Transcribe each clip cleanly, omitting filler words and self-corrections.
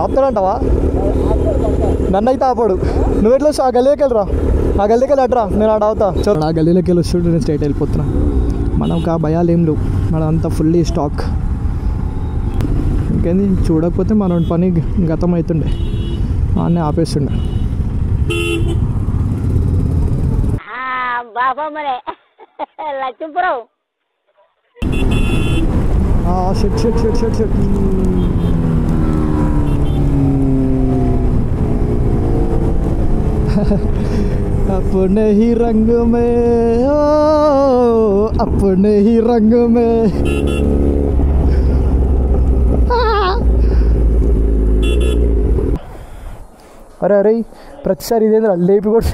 ఆపుతాడంటావా? నన్ను అయితే ఆపాడు. నువ్వు ఎట్లా వస్తావు? ఆ గల్లీలోకి వెళ్ళరా, ఆ గల్లీకి వెళ్ళి అట్రా, నేను ఆడ అవుతా. ఆ గల్లీలోకి వెళ్ళి వస్తుంటే నేను స్ట్రైట్ వెళ్ళిపోతున్నా. మనకు ఆ భయాలు ఏం లేవు, మనం అంతా ఫుల్లీ స్టాక్. ఇంకేంది, చూడకపోతే మనం పని గతం అవుతుండే, అన్నీ ఆపేస్తుండే. లక్ష్మీపురం షెట్ షెట్ షెట్ షెట్ షెట్. अपने ही रंग में ओ अपने ही रंग में అరే అరే ప్రతిసారి ఇదేంద్రా లేపి కూడా.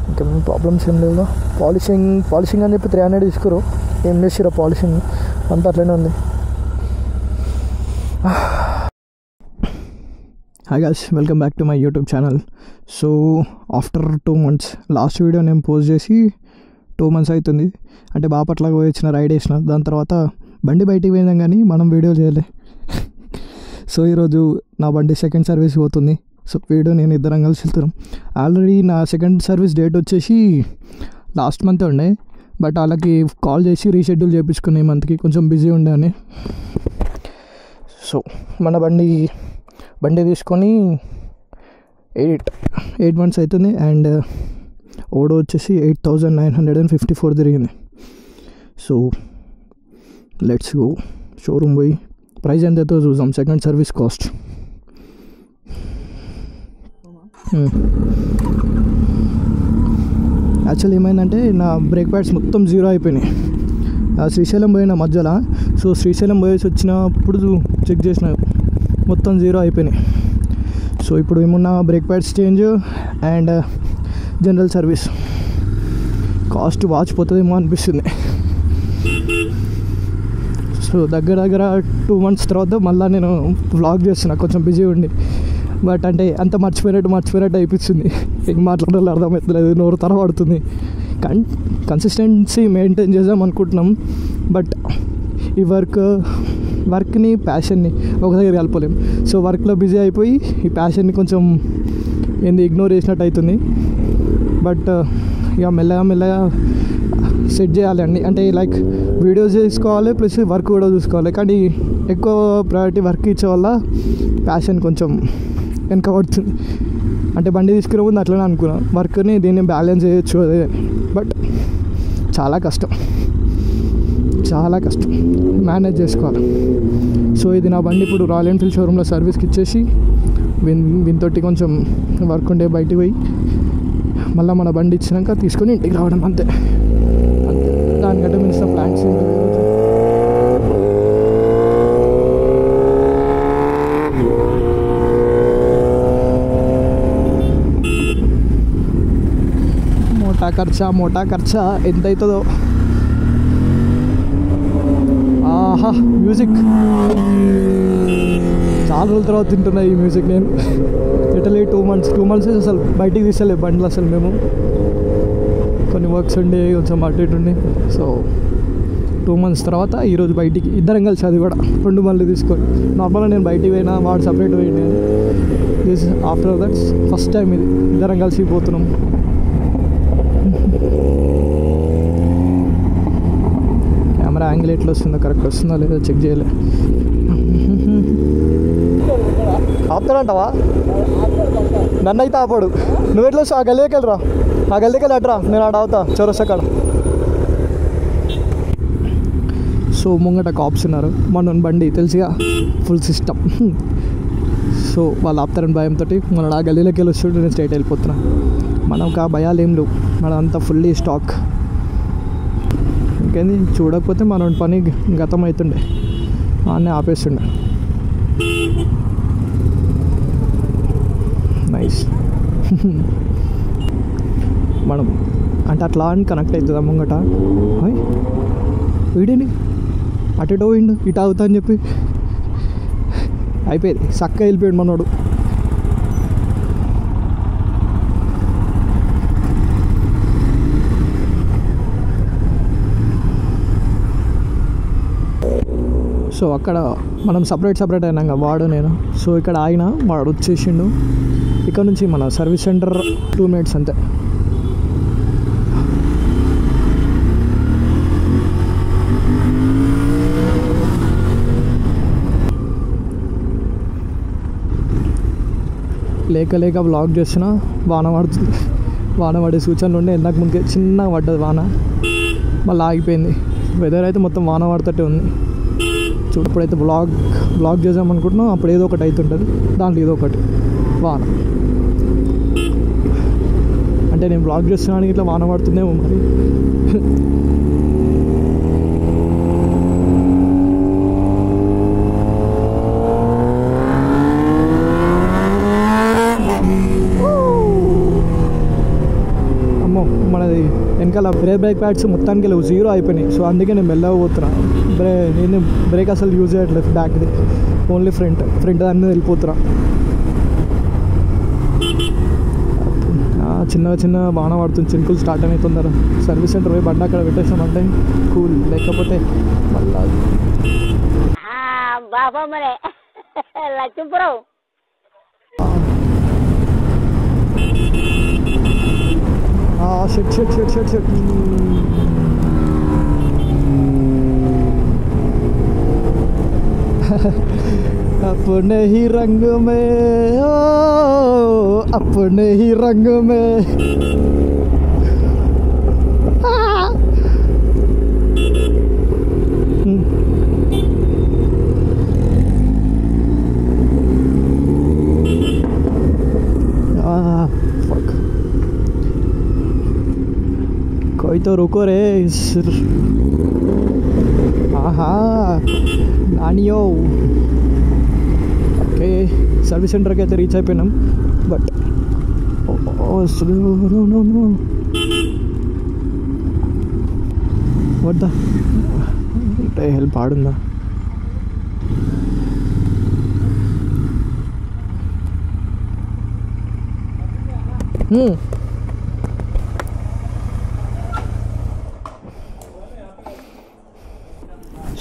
ఇంకేమైనా ప్రాబ్లమ్స్ ఏం లేవు. పాలిషింగ్ అని చెప్పి 300 తీసుకురు. ఏం చేసిరా పాలిషింగ్ అంతా అట్లనే ఉంది. Hi guys, welcome back to my YouTube channel. So after 2 months last video నేను పోస్ట్ చేసి 2 months అవుతుంది. అంటే బాపట్ల పోయి వచ్చిన, రైడ్ వేసిన. దాని తర్వాత బండి బయటికి పోయిందాం కానీ మనం వీడియో చేయలే. సో ఈరోజు నా బండి సెకండ్ సర్వీస్ పోతుంది. సో వీడియో నేను ఇద్దరం కలిసి వెళ్తున్నాం. ఆల్రెడీ నా సెకండ్ సర్వీస్ డేట్ వచ్చేసి లాస్ట్ మంత్ ఉండే, బట్ వాళ్ళకి కాల్ చేసి రీషెడ్యూల్ చేయించుకునే మంత్కి కొంచెం బిజీ ఉండే అని. సో మన బండి తీసుకొని 8 months అవుతుంది. అండ్ ఓడో వచ్చేసి 8,954 తిరిగింది. సో లెట్స్ గో షోరూమ్ పోయి ప్రైస్ ఎంత అవుతుందో చూద్దాం. సెకండ్ సర్వీస్ కాస్ట్ యాక్చువల్లీ ఏమైందంటే నా బ్రేక్ ప్యాడ్స్ మొత్తం 0 అయిపోయినాయి. శ్రీశైలం పోయిన మధ్యలో. సో శ్రీశైలం పోయేసి వచ్చినప్పుడు చెక్ చేసిన, మొత్తం 0 అయిపోయినాయి. సో ఇప్పుడు ఏమున్నా brake pads change and general service cost వాచిపోతుందేమో అనిపిస్తుంది. సో దగ్గర 2 months తర్వాత మళ్ళీ నేను వ్లాగ్ చేస్తున్నా, కొంచెం బిజీ ఉండి. బట్ అంటే అంత మర్చిపోయినట్టు అయిపోతుంది. ఏం మాట్లాడాలో అర్థమవుతలేదు, నోరు తరబడుతుంది. కన్సిస్టెన్సీ మెయింటైన్ చేద్దాం అనుకుంటున్నాం. బట్ ఈ వర్క్ని ప్యాషన్ని ఒక దగ్గర కలపలేం. సో వర్క్లో బిజీ అయిపోయి ఈ ప్యాషన్ని కొంచెం ఇగ్నోర్ చేసినట్టు అవుతుంది. బట్ ఇక మెల్లగా సెట్ చేయాలి అండి. అంటే లైక్ వీడియోస్ చేసుకోవాలి ప్లస్ వర్క్ కూడా చూసుకోవాలి. కానీ ఎక్కువ ప్రయారిటీ వర్క్ ఇచ్చే వల్ల ప్యాషన్ కొంచెం వెనక పడుతుంది. అంటే బండి తీసుకునే ముందు అట్లనే అనుకున్నాను, వర్క్ని దీన్ని బ్యాలెన్స్ చేయొచ్చు అదే. బట్ చాలా కష్టం మేనేజ్ చేసుకోవాలి. సో ఇది నా బండి ఇప్పుడు రాయల్ ఎన్ఫీల్డ్ షోరూంలో సర్వీస్కి ఇచ్చేసి వీనితోటి కొంచెం వర్క్ ఉండే బయటికి పోయి మళ్ళీ మన బండి ఇచ్చినాక తీసుకొని ఇంటికి రావడం, అంతే. దానికంటే మించిన ప్లాన్స్ మోటా ఖర్చా ఎంత అవుతుందో. ఆహా మ్యూజిక్ చాలా రోజుల తర్వాత తింటున్నా ఈ మ్యూజిక్. నేను లిటరలీ 2 months అసలు బయటికి తీసలే బండ్లు అసలు. మేము కొన్ని వర్క్స్ ఉండి కొంచెం అటు ఇటు ఉండి. సో 2 months తర్వాత ఈరోజు బయటికి ఇద్దరం కలిసి, అది కూడా 2 బండ్లు తీసుకొని. నార్మల్గా నేను బయటికి పోయినా, వాడు సపరేట్ పోయినా. This after that's first time ఇది ఇద్దరం కలిసి పోతున్నాం. కెమెరా యాంగిల్ ఎట్లా వస్తుందో, కరెక్ట్ వస్తుందో లేదో చెక్ చేయలే. ఆపుతాడంటావా? నన్ను అయితే ఆపాడు. నువ్వు ఎట్లా వస్తావు? ఆ గల్లీకి వెళ్ళరా, ఆ గల్లీకి వెళ్ళి అట్రా, నేను ఆడ అవుతా చౌరస్తా కాడ. సో ముంగట కాప్స్ ఉన్నారు. మన బండి తెలుసుగా, ఫుల్ సిస్టమ్. సో వాళ్ళు ఆపుతారని భయంతో మన ఆ గల్లీలోకి వెళ్ళి వస్తుంటే నేను స్ట్రైట్ వెళ్ళిపోతున్నా. మనకు ఆ భయాలు ఏం లేవు, మనం అంతా ఫుల్లీ స్టాక్. ఇంకేంది, చూడకపోతే మనం పని గతం అవుతుండే, అన్నీ ఆపేస్తుండే. నైస్. మనం అంటే అట్లా అని కనెక్ట్ అవుతుందా ముంగట? వీడిని అటు పోయిండు, ఇటు అవుతా అని చెప్పి అయిపోయింది. చక్క వెళ్ళిపోయాడు మనోడు. సో అక్కడ మనం సపరేట్ అయినాం కదా వాడు నేను. సో ఇక్కడ ఆగిన వాడు వచ్చేసిండు. ఇక్కడ నుంచి మన సర్వీస్ సెంటర్ 2 minutes అంతే. లేక బ్లాగ్ చేస్తున్నా. వాన పడుతుంది. వాన పడే సూచనలు ఉండే. ఇందాక ముందుకే చిన్నగా పడ్డది వాన, మళ్ళీ ఆగిపోయింది. వెదర్ అయితే మొత్తం వాన పడుతూనే ఉంది. చూడు ఇప్పుడైతే బ్లాగ్ చేద్దాం అనుకుంటున్నాం. అప్పుడు ఏదో ఒకటి అవుతుంటుంది, దాంట్లో ఏదో ఒకటి వాన. అంటే నేను బ్లాగ్ చేస్తున్నాను ఇట్లా వాన పడుతుందేమో మరి. మనది వెనకాల బ్రేక్ ప్యాడ్స్ మొత్తానికి లేవు, 0 అయిపోయినాయి. సో అందుకే నేను మెల్లగా పోతున్నా. నేను బ్రేక్ అసలు యూజ్ చేయట్లేదు బ్యాక్ది, ఓన్లీ ఫ్రంట్ దాన్ని వెళ్ళిపోతున్నా. చిన్న వాన పడుతుంది, చినుకులు స్టార్ట్ అవుతుందర. సర్వీస్ సెంటర్ పోయి బండి అక్కడ పెట్టేసామంటే కూల్, లేకపోతే మళ్ళా షెట్ अपने ही रंग में ओ अपने ही रंग में fuck. कोई तो रुको रे. आहा नानियो. ఓకే సర్వీస్ సెంటర్కి అయితే రీచ్ అయిపోయినాం. బట్ వద్దా హెల్ప్ ఆడుందా?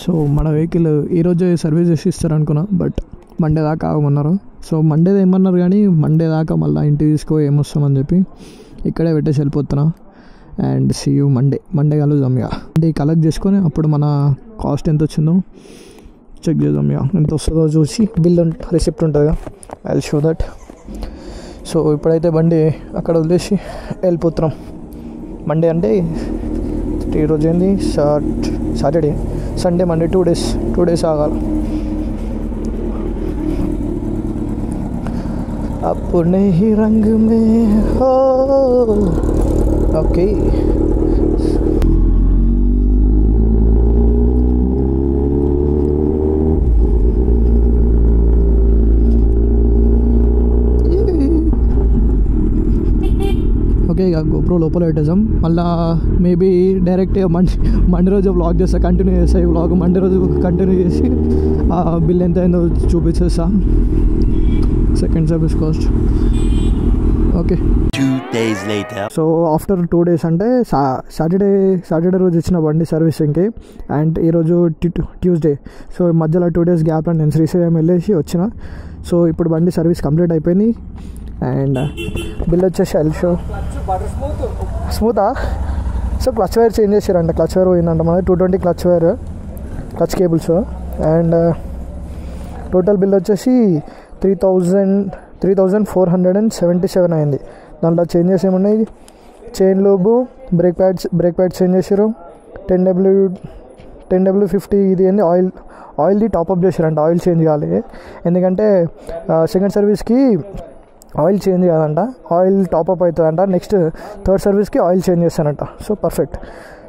సో మన వెహికల్ ఈరోజే సర్వీస్ చేసి ఇస్తారనుకున్నా, బట్ మండే దాకా ఆగమన్నారు. సో మండేది ఏమన్నారు కానీ మండే దాకా మళ్ళీ ఇంటికి తీసుకో ఏమొస్తామని చెప్పి ఇక్కడే పెట్టేసి వెళ్ళిపోతున్నా. అండ్ సీ యూ మండే కలుద్దాం. ఇక అంటే కలెక్ట్ చేసుకొని అప్పుడు మన కాస్ట్ ఎంత వచ్చిందో చెక్ చేద్దాం. ఇక ఎంత వస్తుందో చూసి బిల్ రిసిప్ట్ ఉంటుందిగా, I will show that. So ఇప్పుడైతే బండి అక్కడ వదిలేసి వెళ్ళిపోతున్నాం. మండే అంటే ఈరోజు ఏంది సాటర్డే, సండే, మండే 2 days ఆగాలి. अपने ही रंग में हो. ओके ఓకే ఇక గోప్రో లోపల పెట్టేసాం. మళ్ళీ మేబీ డైరెక్ట్ మండే రోజు వ్లాగ్ చేస్తా, కంటిన్యూ చేస్తా. ఈ వ్లాగ్ మండే రోజు కంటిన్యూ చేసి బిల్ ఎంత అయిందో చూపించేస్తా, second service cost. Okay 2 days later. So after 2 days అంటే సాటర్డే రోజు ఇచ్చిన బండి సర్వీసింగ్కి, అండ్ ఈరోజు ట్యూస్డే. సో మధ్యలో 2 days గ్యాప్ అని నేను శ్రీశైలం వెళ్ళేసి వచ్చిన. సో ఇప్పుడు బండి సర్వీస్ కంప్లీట్ అయిపోయింది. అండ్ బిల్ వచ్చేసి షో స్మూతా. సో క్లచ్ వైర్ చేంజ్ చేశారంట, క్లచ్ వైర్ పోయిందంట మన 220 clutch cables. And total bill వచ్చేసి 3,477 అయింది. దాంట్లో చేంజెస్ ఏమున్నాయి, chain lube, brake pads change చేశారు. 10W50 ఇది ఏంది ఆయిల్ది టాప్అప్ చేశారంట. ఆయిల్ చేంజ్ కావాలి, ఎందుకంటే సెకండ్ సర్వీస్కి ఆయిల్ చేంజ్ కాదంట, ఆయిల్ టాప్అప్ అవుతుందంట. నెక్స్ట్ థర్డ్ సర్వీస్కి ఆయిల్ చేంజ్ చేస్తానంట. So perfect.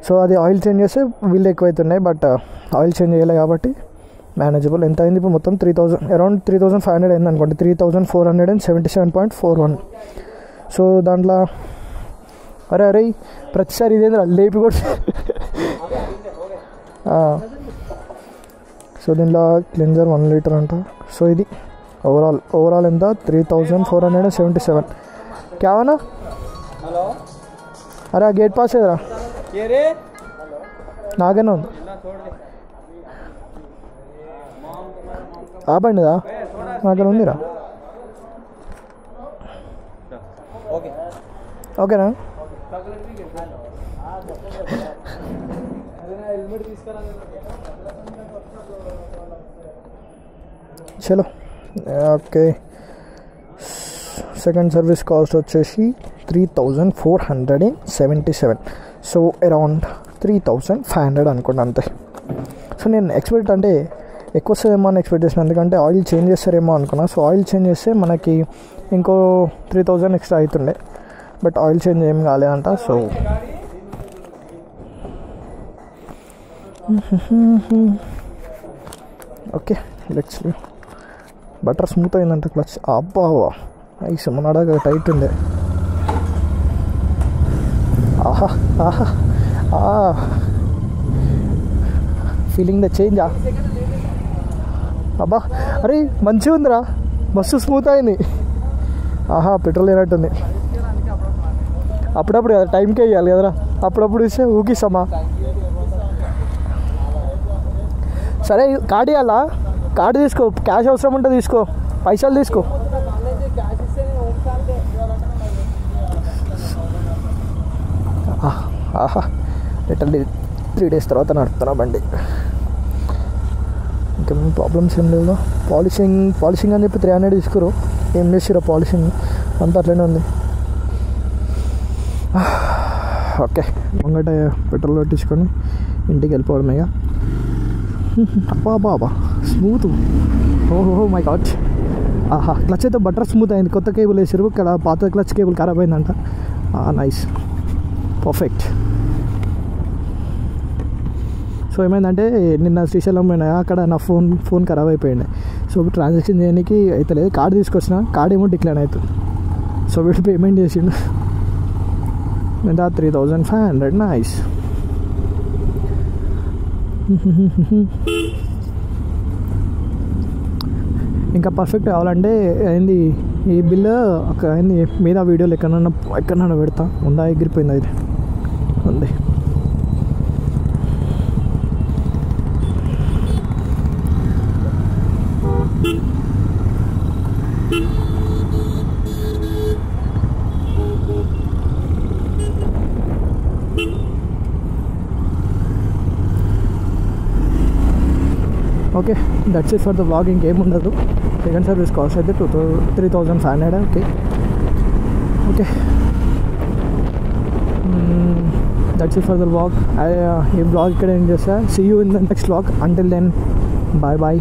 సో అది ఆయిల్ చేంజ్ చేస్తే బిల్ ఎక్కువ అవుతున్నాయి, బట్ ఆయిల్ చేంజ్ చేయలేదు కాబట్టి మేనేజబుల్. ఎంత అయింది ఇప్పుడు మొత్తం? అరౌండ్ 3,500 అయింది అనుకోండి. 3,477.41. సో దాంట్లో అరే ప్రతిసారి ఇదేంద్ర లేపి కూడా. సో దీంట్లో క్లెన్జర్ 1 లీటర్ అంట. సో ఇది ఓవరాల్ ఎంత? 3,477. క్యావనా అరే గేట్ పాస్ ఏదరా నాగానే ఉంది. ఆ బండిదా అక్కడ ఉందిరా. ఓకేనా? చలో ఓకే. సెకండ్ సర్వీస్ కాస్ట్ వచ్చేసి 3477. సో అరౌండ్ 3500 అనుకోండి అంతే. సో నేను ఎక్స్పెక్ట్ అంటే ఎక్కువ వస్తుందేమో అని ఎక్స్పెక్ట్ చేసిన, ఎందుకంటే ఆయిల్ చేంజ్ చేస్తారేమో అనుకున్నా. సో ఆయిల్ చేంజ్ చేస్తే మనకి ఇంకో 3000 ఎక్స్ట్రా అవుతుండే, బట్ ఆయిల్ చేంజ్ ఏం కాలేదంట. So okay let's leave. Butter smooth అయిందంట క్లచ్. అబ్బా నైస్. మనడాగా టైట్ ఉండే. ఆహా ఆహా ఫీలింగ్ ద చేంజా. అబ్బా అరే మంచిగా ఉందిరా, మస్తు స్మూత్ అయింది. ఆహా పెట్రోల్ అయినట్టుంది. అప్పుడప్పుడు కదా టైంకే ఇవ్వాలి కదరా, అప్పుడప్పుడు ఇస్తే ఊకిస్తామా. సరే కార్డు ఇవ్వాలా? కార్డు తీసుకో, క్యాష్ అవసరం ఉంటే తీసుకో, పైసలు తీసుకో. ఆహా లిటర్లీ 3 days తర్వాత నడుపుతున్నా బండి. ఇంకేం ప్రాబ్లమ్స్ ఏం లేవు. పాలిషింగ్ అని చెప్పి 300 తీసుకురు. ఏం చేసిరా పాలిషింగ్ అంతా అట్లనే ఉంది. ఓకే ముంగట పెట్రోల్ కొట్టించుకొని ఇంటికి వెళ్ళిపోవడం ఇక. అబ్బా స్మూత్. ఓహో మై గాడ్. ఆహా క్లచ్ అయితే బటర్ స్మూత్ అయింది. కొత్త కేబుల్ వేసారు, ఇక్కడ పాత క్లచ్ కేబుల్ ఖరాబ్ అయిందంట. Nice perfect. సో ఏమైందంటే నిన్న శ్రీశైలం పోయినా, అక్కడ నా ఫోన్ ఖరాబ్ అయిపోయింది. సో ట్రాన్సాక్షన్ చేయడానికి అయితే లేదు. కార్డు తీసుకొచ్చిన, కార్డు ఏమో డిక్లైన్ అవుతుంది. సో వీడు పేమెంట్ చేసిండు. ఎంత 3500. నైస్. ఇంకా పర్ఫెక్ట్ కావాలంటే ఏంది ఈ బిల్లు ఒక ఏంది మీద వీడియోలు ఎక్కడన్నా పెడతా. ఉందా ఎగిరిపోయింది అయితే ఉంది. Okay that's it for the vlog. ఇంకేం ఉండదు. సెకండ్ సర్వీస్ కాస్ట్ అయితే 3500. Okay that's it for the vlog. ఈ వ్లాగ్ ఇక్కడ ఏం చేస్తా. See you in the next vlog. Until then bye bye.